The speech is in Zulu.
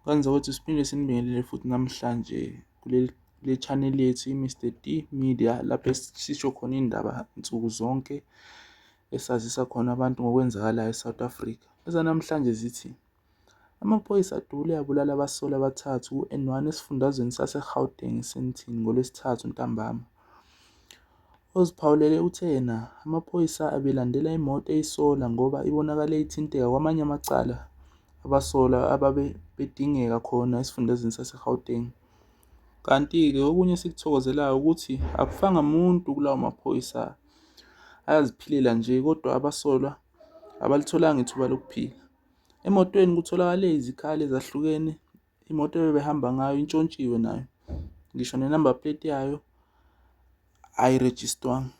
Kwenza ukuthi siphinde sinibingelele futhi namhlanje kule channel yethu i-Mr. D Media, lapho esisho khona iy'ndaba nsuku zonke, esazisa khona abantu ngokwenzakalayo eSouth Africa. Ezanamhlanje zithi amaphoyisa adule abulala abasolwa abathathu ku-N1 esifundazweni sase-Gauteng eSandton ngoLwesithathu ntambama. Oziphawulele uthe yena amaphoyisa abelandela imoto eyisola ngoba ibonakale ithinteka kwamanye amacala abasolwa ababe bedingeka khona esifundazweni sase-Gauteng. Kanti-ke okunye esikuthokozelayo ukuthi akufanga muntu kulawo maphoyisa, ayaziphilela nje, kodwa abasolwa abalitholanga ithuba lokuphila. Emotweni kutholakale izikhali ezahlukene, imoto ebebehamba ngayo intshontshiwe nayo, ngisho ne-number plate yayo ayirejistwanga.